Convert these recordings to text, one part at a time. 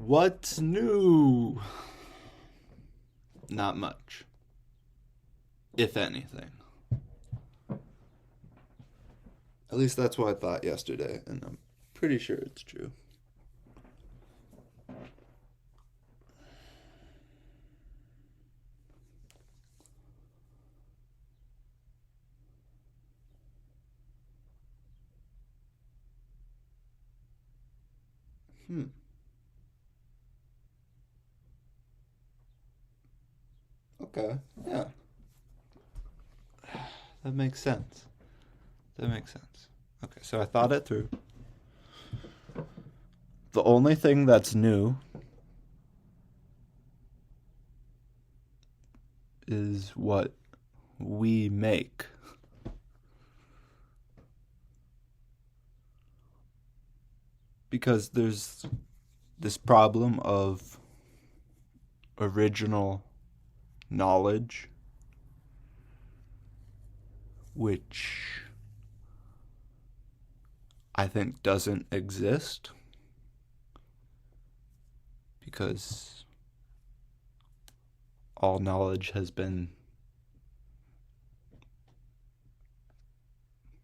What's new? Not much, if anything. At least that's what I thought yesterday, and I'm pretty sure it's true. Hmm. Okay. Yeah. That makes sense. That makes sense. Okay, so I thought it through. The only thing that's new is what we make. Because there's this problem of original knowledge, which I think doesn't exist because all knowledge has been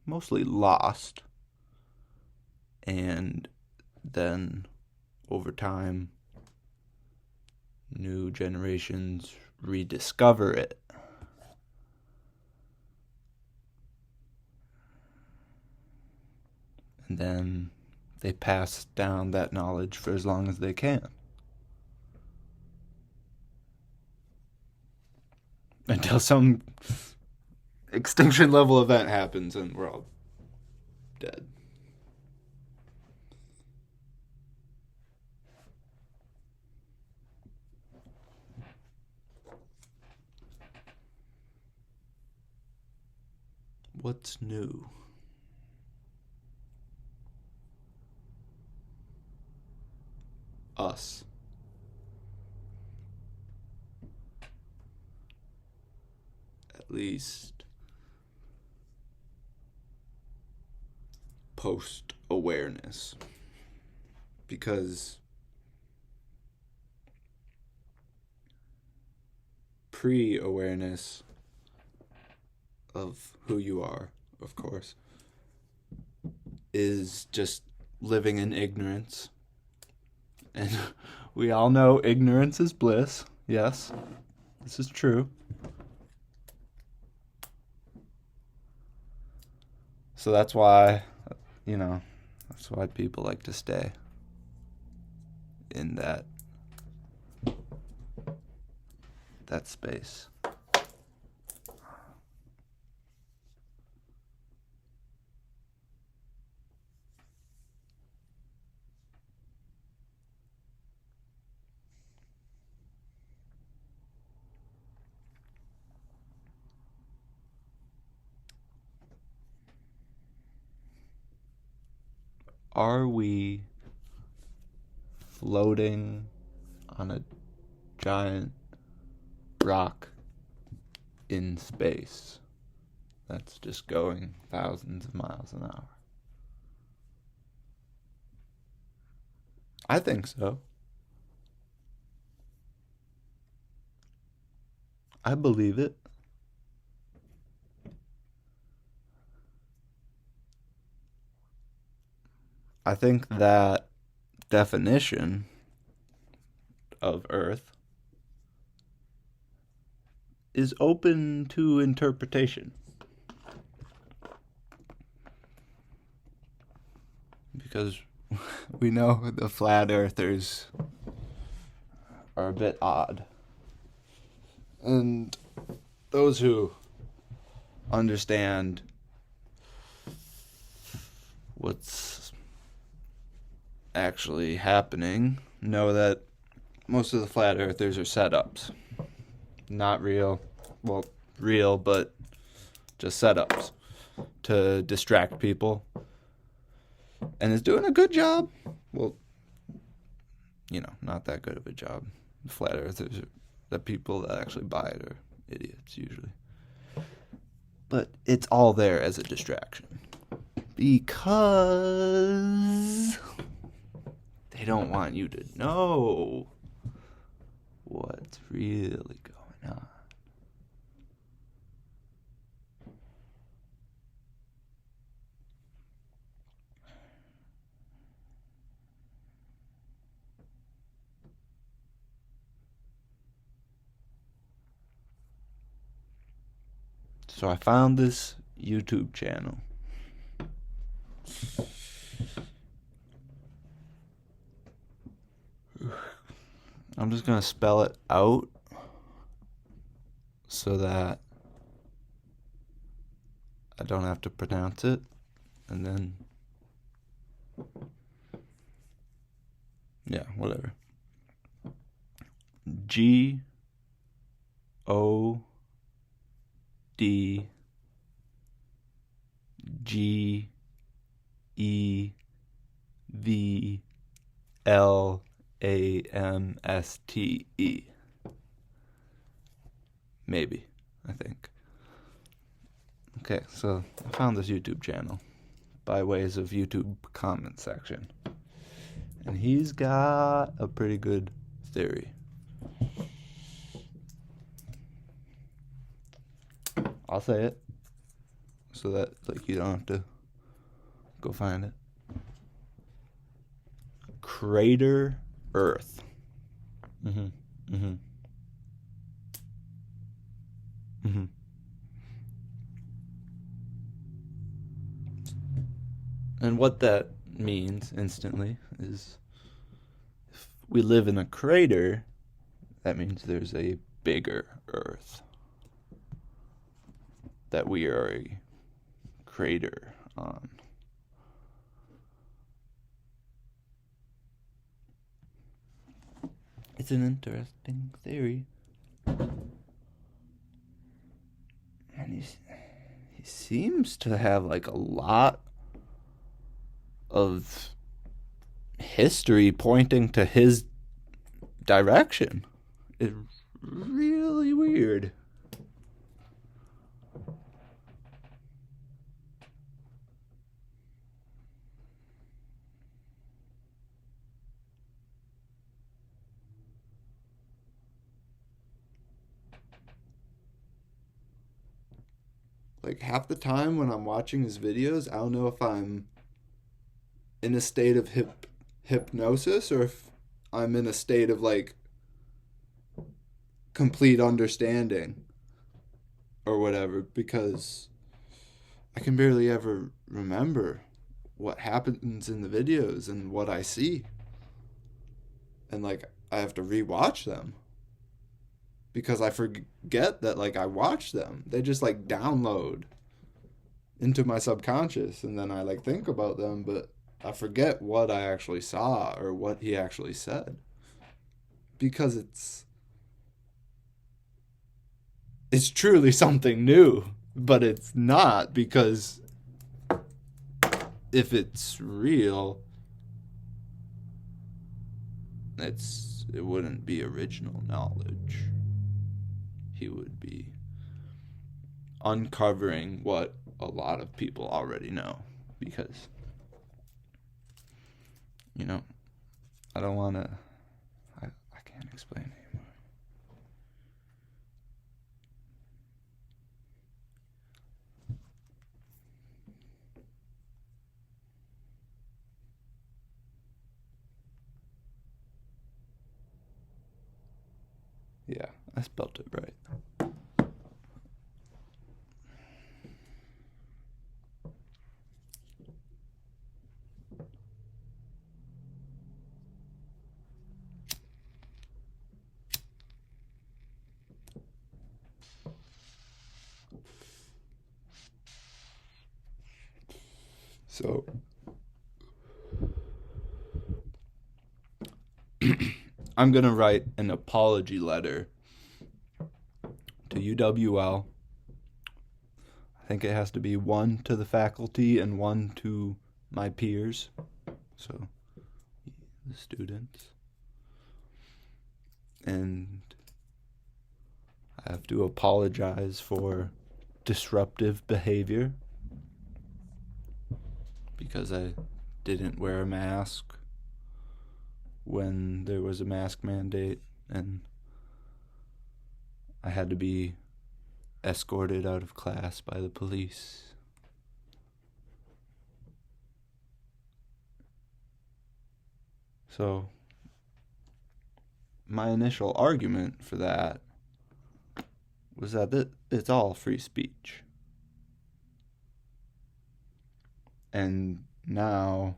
mostly lost, and then over time new generations rediscover it. And then they pass down that knowledge for as long as they can. Until some extinction level event happens and we're all dead. What's new? Us. At least post awareness. Because pre awareness of who you are, of course, is just living in ignorance. And we all know ignorance is bliss. Yes, this is true. So that's why, that's why people like to stay in that space. Are we floating on a giant rock in space that's just going thousands of miles an hour? I think so. I believe it. I think that definition of Earth is open to interpretation. Because we know the flat earthers are a bit odd. And those who understand what's actually happening know that most of the flat earthers are setups. Not real. Well, real, but just setups to distract people. And is doing a good job. Well, not that good of a job. The flat earthers, the people that actually buy it are idiots usually. But it's all there as a distraction. Because they don't want you to know what's really going on. So I found this YouTube channel. I'm just going to spell it out so that I don't have to pronounce it. And then, yeah, whatever. G O D G E V L A M S T E. Maybe, I think. Okay, so I found this YouTube channel by ways of YouTube comment section. And he's got a pretty good theory. I'll say it so that like you don't have to go find it. Crater Earth. And what that means instantly is if we live in a crater, that means there's a bigger Earth that we are a crater on. It's an interesting theory. And he seems to have like a lot of history pointing to his direction. It's really weird. Like half the time when I'm watching his videos, I don't know if I'm in a state of hypnosis or if I'm in a state of like complete understanding or whatever, because I can barely ever remember what happens in the videos and what I see. And like I have to rewatch them because I forget that like I watched them. They just like download into my subconscious and then I like think about them, but I forget what I actually saw or what he actually said. Because it's truly something new, but it's not, because if it's real, it wouldn't be original knowledge. He would be uncovering what a lot of people already know, because I don't want to, I can't explain anymore. Yeah, I spelled it right. So, I'm going to write an apology letter to UWL. I think it has to be one to the faculty and one to my peers, so the students. And I have to apologize for disruptive behavior because I didn't wear a mask when there was a mask mandate and I had to be escorted out of class by the police. So, my initial argument for that was that it's all free speech. And now,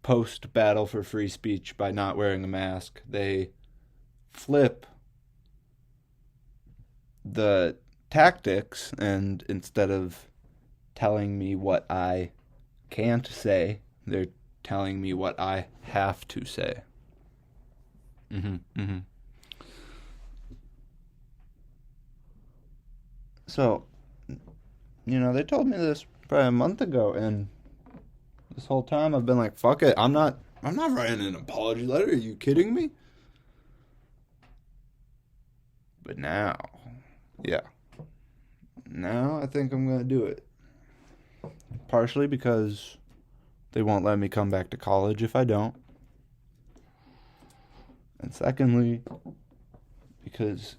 post battle for free speech by not wearing a mask, they flip the tactics, and instead of telling me what I can't say, they're telling me what I have to say. So, they told me this probably a month ago, and this whole time I've been like, fuck it, I'm not writing an apology letter, are you kidding me? But now I think I'm gonna do it. Partially because they won't let me come back to college if I don't. And secondly, because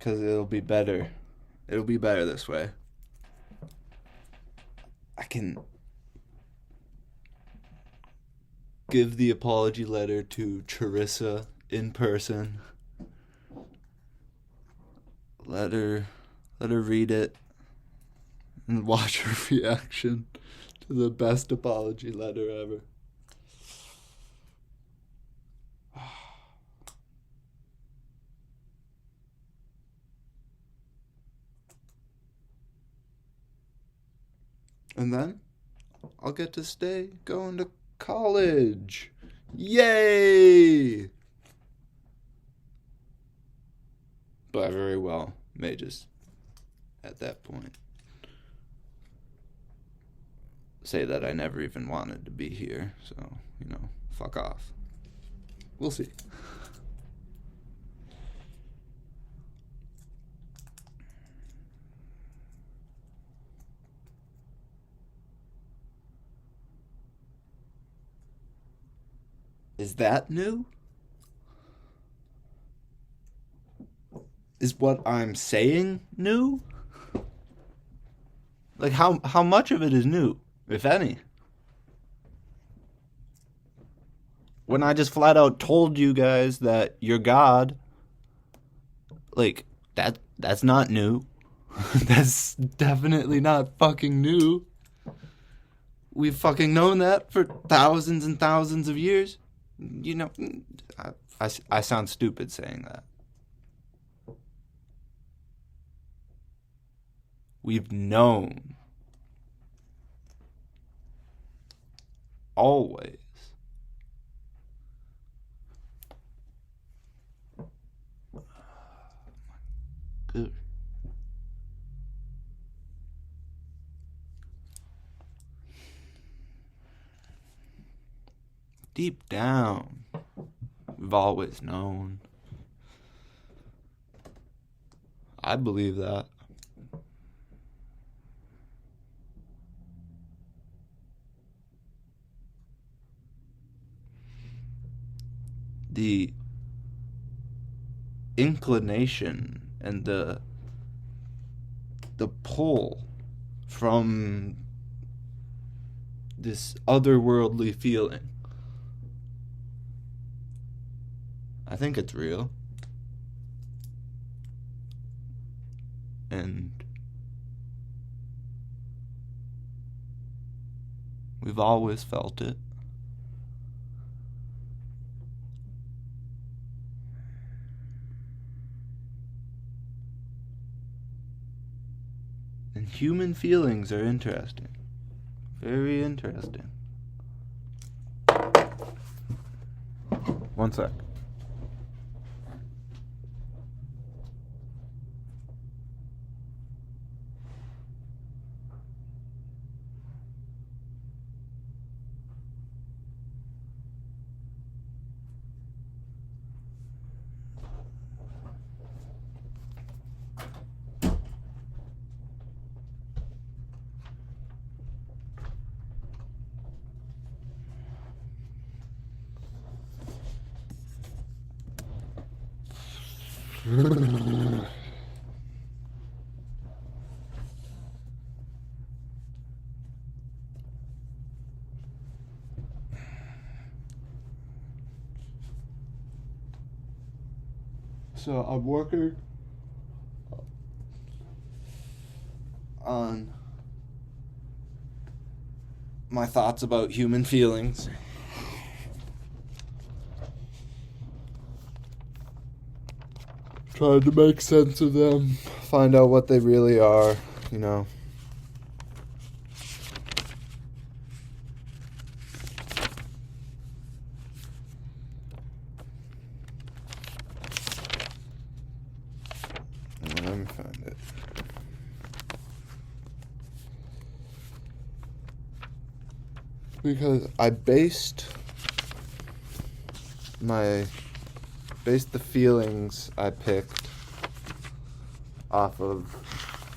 it'll be better. It'll be better this way. I can give the apology letter to Charissa in person. Let her read it and watch her reaction to the best apology letter ever. And then I'll get to stay going to college. Yay! But I very well may just, at that point, say that I never even wanted to be here. So, fuck off. We'll see. Is that new? Is what I'm saying new? Like, how much of it is new, if any? When I just flat out told you guys that you're God, like, that's not new. That's definitely not fucking new. We've fucking known that for thousands and thousands of years. I sound stupid saying that. We've known. Always. Good. Deep down, we've always known. I believe that. The inclination and the pull from this otherworldly feeling, I think it's real. And we've always felt it. And human feelings are interesting. Very interesting. One sec. So I'm working on my thoughts about human feelings. Trying to make sense of them, find out what they really are, you know. Let me find it. Because I based the feelings I picked off of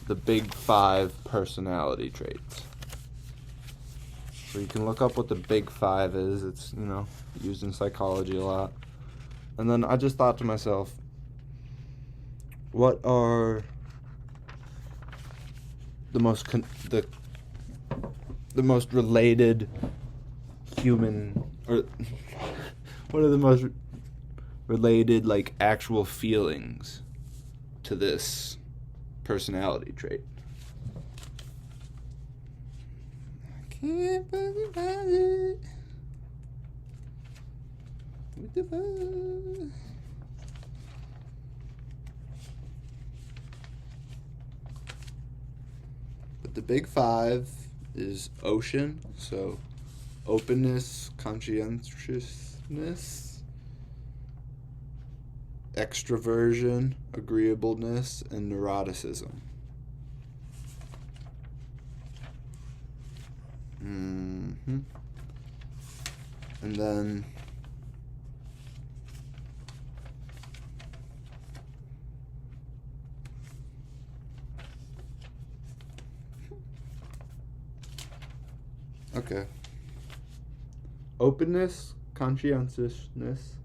the Big 5 personality traits. So you can look up what the Big 5 is. It's, you know, used in psychology a lot. And then I just thought to myself, what are the most the most related human, or what are the most related, like, actual feelings to this personality trait? I can't fucking find it. What the fuck? But the Big 5 is ocean, so openness, conscientiousness, extroversion, agreeableness, and neuroticism. And then okay. Openness, conscientiousness,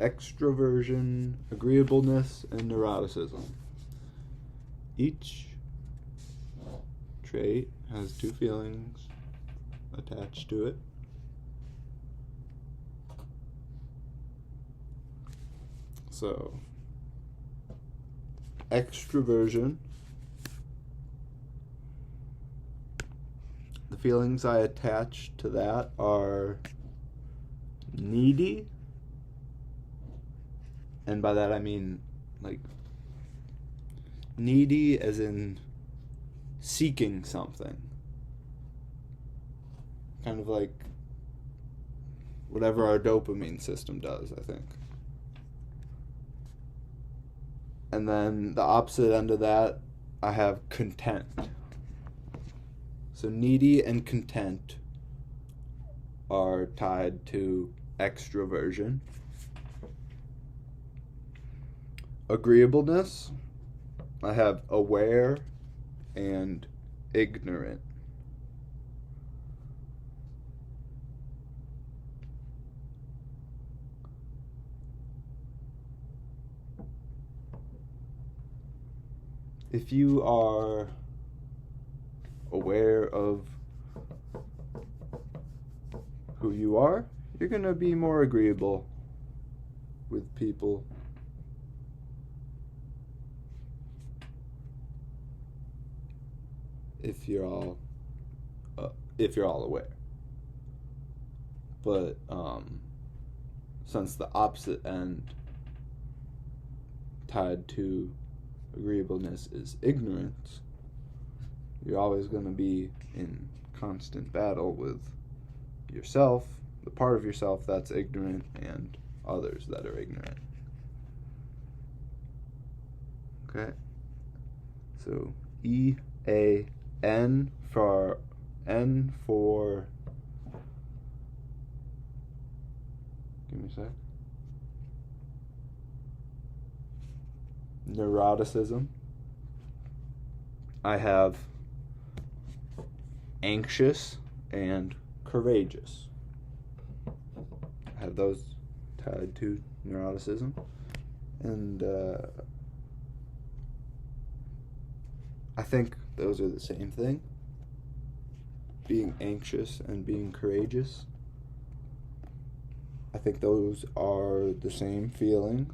extroversion, agreeableness, and neuroticism. Each trait has two feelings attached to it. So, extroversion. The feelings I attach to that are needy, and by that I mean, like, needy as in seeking something. Kind of like whatever our dopamine system does, I think. And then the opposite end of that, I have content. So needy and content are tied to extroversion. Agreeableness, I have aware and ignorant. If you are aware of who you are, you're going to be more agreeable with people. If you're all aware. But since the opposite end tied to agreeableness is ignorance, you're always going to be in constant battle with yourself, the part of yourself that's ignorant, and others that are ignorant. Okay? So EAN for N for, give me a sec. Neuroticism. I have anxious and courageous. I have those tied to neuroticism. And I think those are the same thing. Being anxious and being courageous. I think those are the same feeling.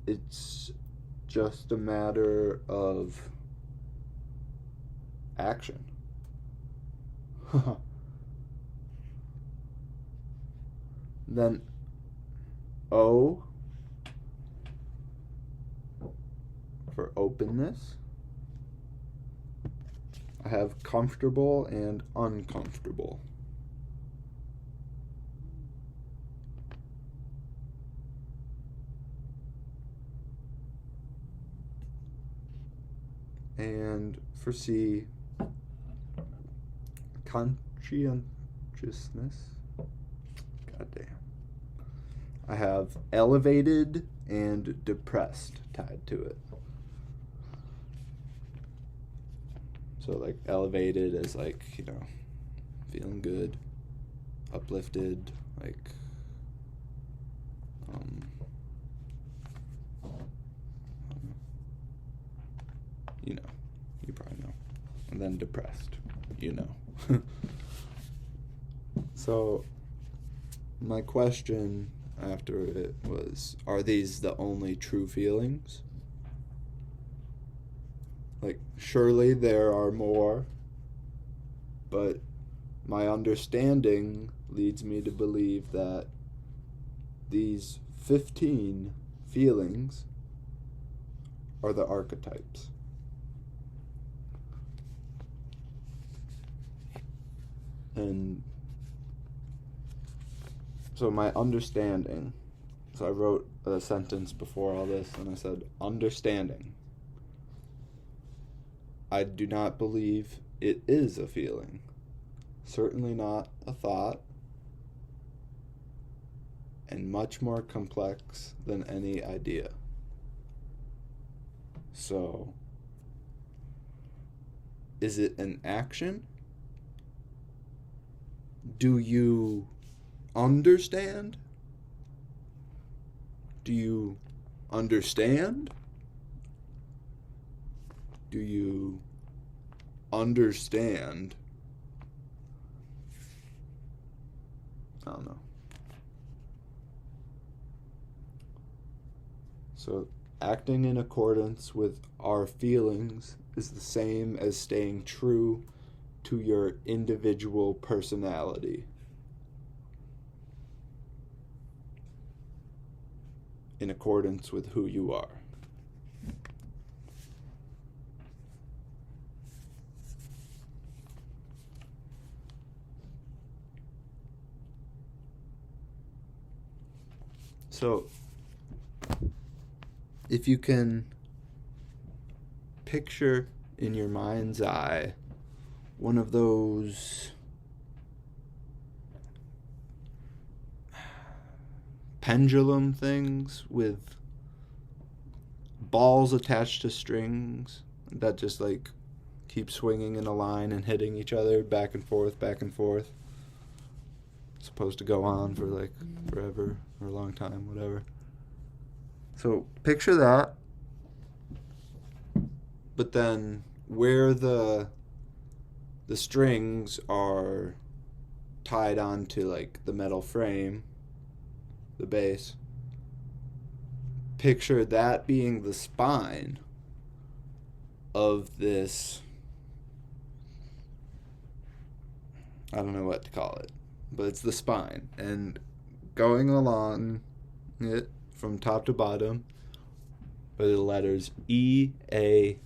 It's just a matter of action. Then O for openness. I have comfortable and uncomfortable. And for C, conscientiousness. Goddamn. I have elevated and depressed tied to it. So like elevated is like, feeling good, uplifted, like you probably know. And then depressed, So my question after it was, are these the only true feelings? Like, surely there are more, but my understanding leads me to believe that these 15 feelings are the archetypes. And so my understanding, so I wrote a sentence before all this, and I said, understanding. I do not believe it is a feeling. Certainly not a thought. And much more complex than any idea. So, is it an action? Do you understand? Do you understand? Do you understand? I don't know. So, acting in accordance with our feelings is the same as staying true to your individual personality. In accordance with who you are. So, if you can picture in your mind's eye one of those pendulum things with balls attached to strings that just like keep swinging in a line and hitting each other back and forth, It's supposed to go on for like forever or a long time, whatever. So picture that, but then where the strings are tied onto like the metal frame, the base, picture that being the spine of this, I don't know what to call it, but it's the spine, and going along it from top to bottom are the letters EANOC.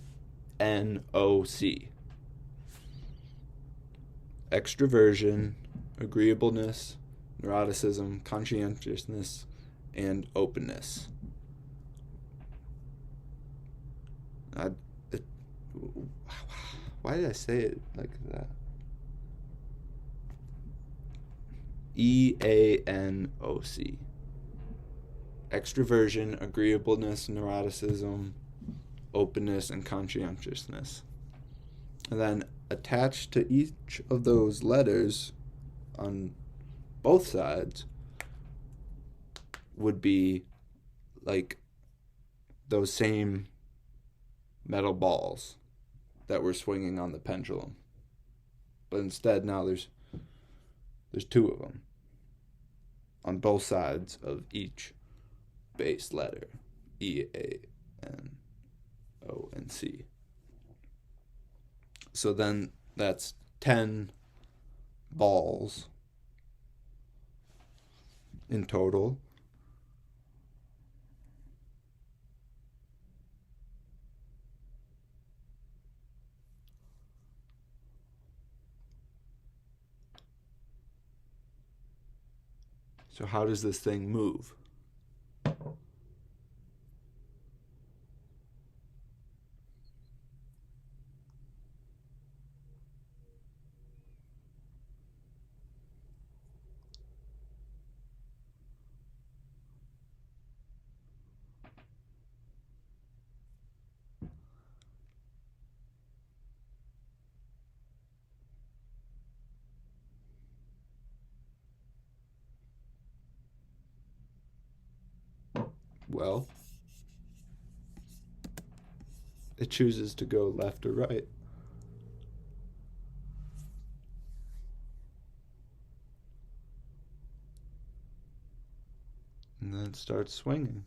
Extroversion, agreeableness, neuroticism, conscientiousness, and openness. Why did I say it like that? EANOC. Extroversion, agreeableness, neuroticism, openness, and conscientiousness. And then attached to each of those letters on both sides would be like those same metal balls that were swinging on the pendulum. But instead now there's two of them on both sides of each base letter, E, A, N, O, and C. So then that's 10 balls in total. So how does this thing move? Well, it chooses to go left or right. And then it starts swinging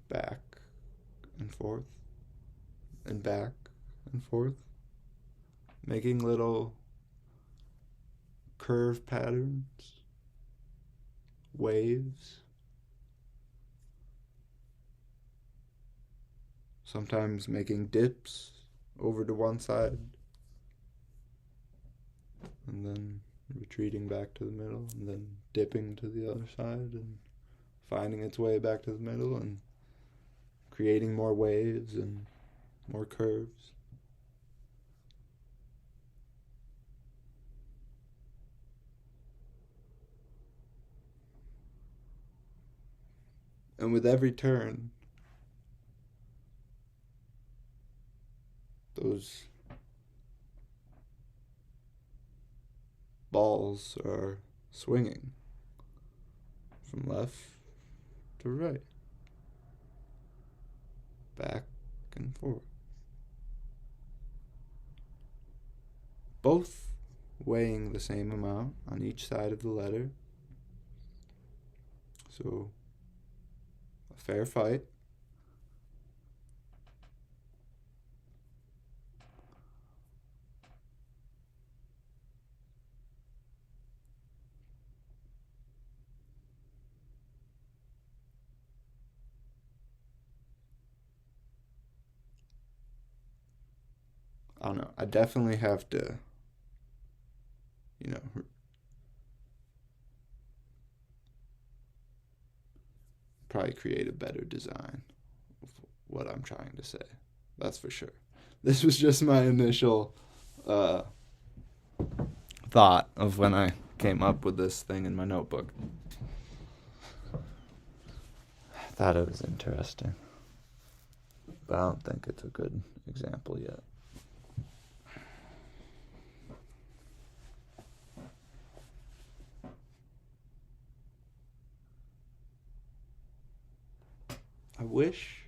back and forth and back and forth, making little curve patterns, waves, sometimes making dips over to one side and then retreating back to the middle and then dipping to the other side and finding its way back to the middle and creating more waves and more curves. And with every turn, those balls are swinging from left to right, back and forth, both weighing the same amount on each side of the letter. So, a fair fight. I don't know. I definitely have to, you know, probably create a better design of what I'm trying to say. That's for sure. This was just my initial thought of when I came up with this thing in my notebook. I thought it was interesting, but I don't think it's a good example yet. I wish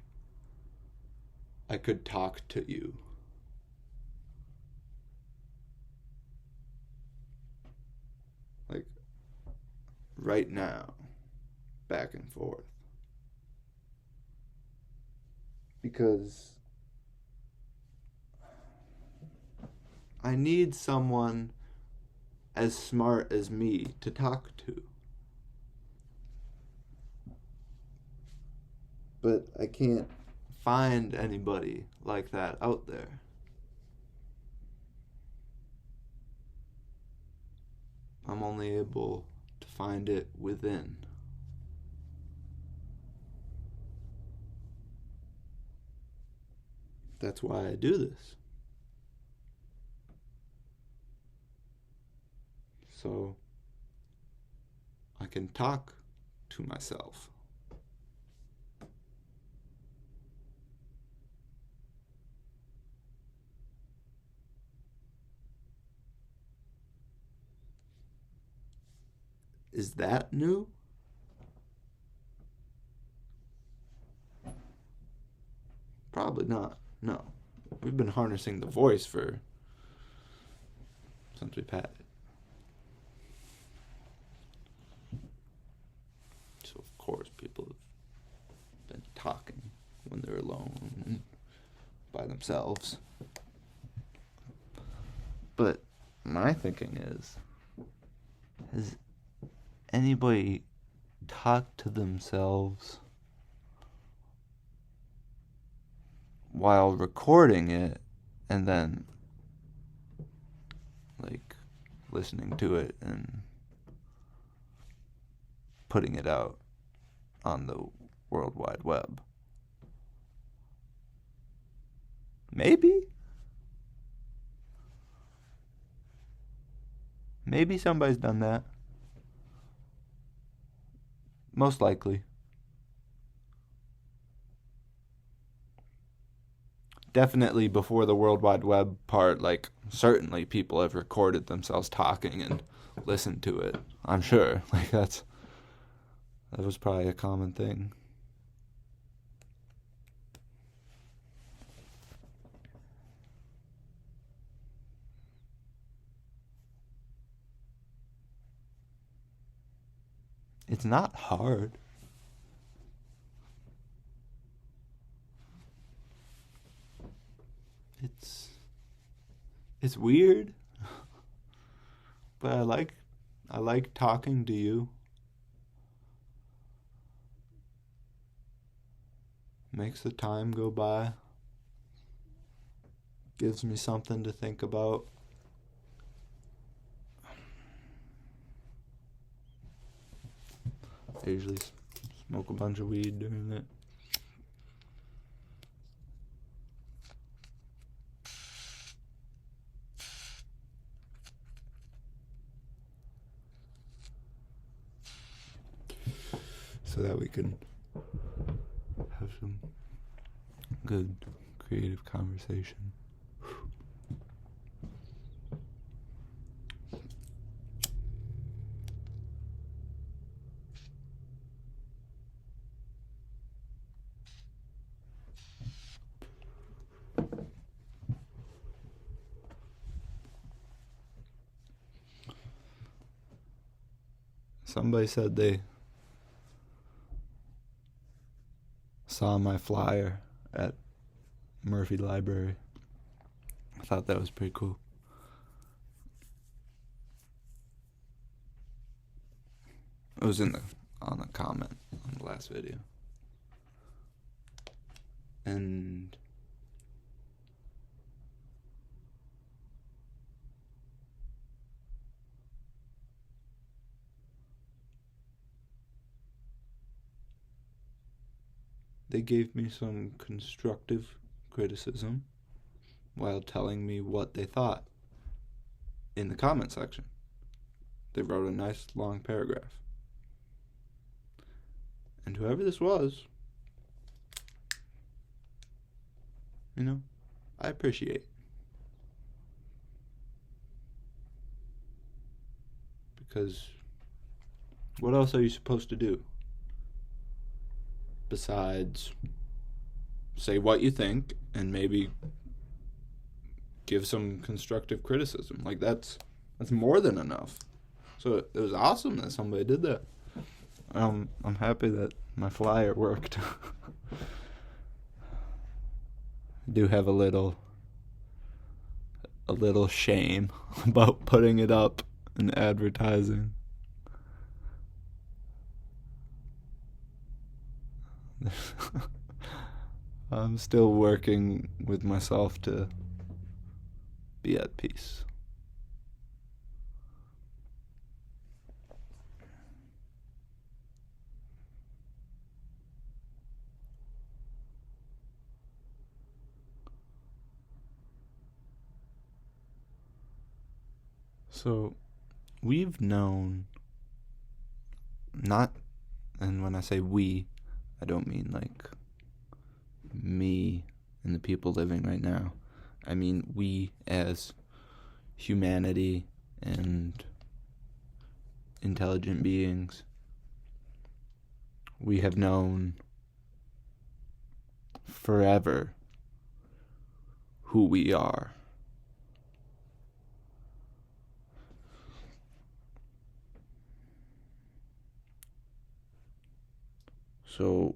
I could talk to you. Like, right now, back and forth. Because I need someone as smart as me to talk to. But I can't find anybody like that out there. I'm only able to find it within. That's why I do this. So I can talk to myself. Is that new? Probably not. No. We've been harnessing the voice since we've had it. So, of course, people have been talking when they're alone and by themselves. But my thinking is, has anybody talked to themselves while recording it and then like listening to it and putting it out on the World Wide Web? Maybe somebody's done that. Most likely. Definitely before the World Wide Web part, like, certainly people have recorded themselves talking and listened to it. I'm sure. Like, that was probably a common thing. It's not hard. It's weird, but I like talking to you. Makes the time go by. Gives me something to think about. I usually smoke a bunch of weed during it. So that we can have some good creative conversation. Somebody said they saw my flyer at Murphy Library. I thought that was pretty cool. It was on the comment on the last video. And they gave me some constructive criticism while telling me what they thought in the comment section. They wrote a nice long paragraph. And whoever this was, I appreciate. Because what else are you supposed to do besides say what you think and maybe give some constructive criticism? Like, that's more than enough. So it was awesome that somebody did that. I'm happy that my flyer worked. I do have a little shame about putting it up and advertising. I'm still working with myself to be at peace. So, we've known, and when I say we, I don't mean like me and the people living right now. I mean we as humanity and intelligent beings. We have known forever who we are. So,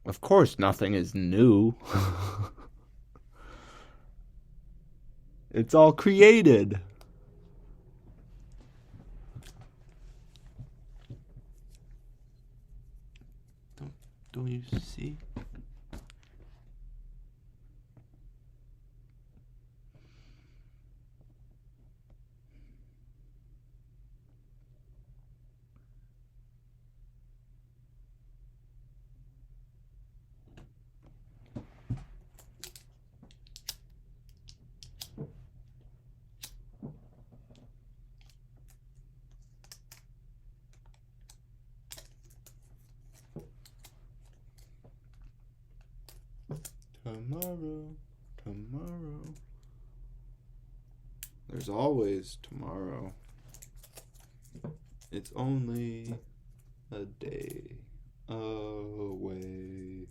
of course, nothing is new. It's all created. Don't you see? Tomorrow. There's always tomorrow. It's only a day away.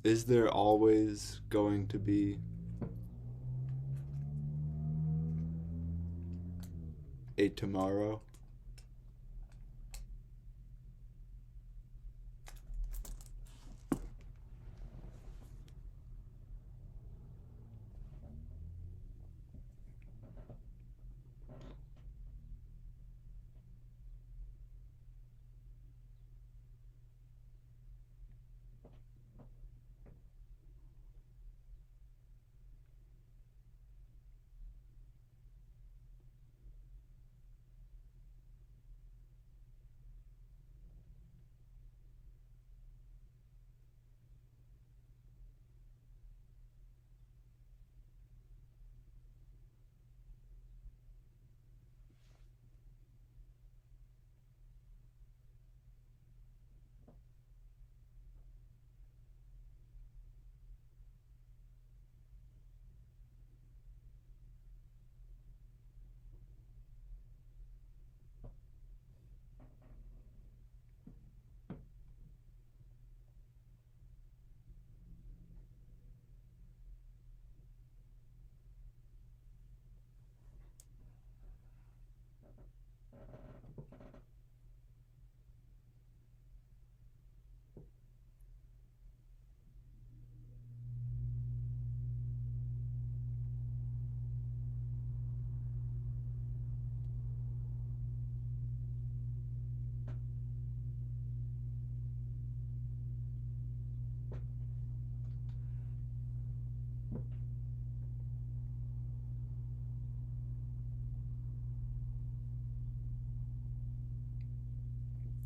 Is there always going to be a tomorrow?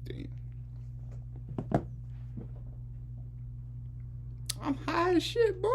Damn. I'm high as shit, boy.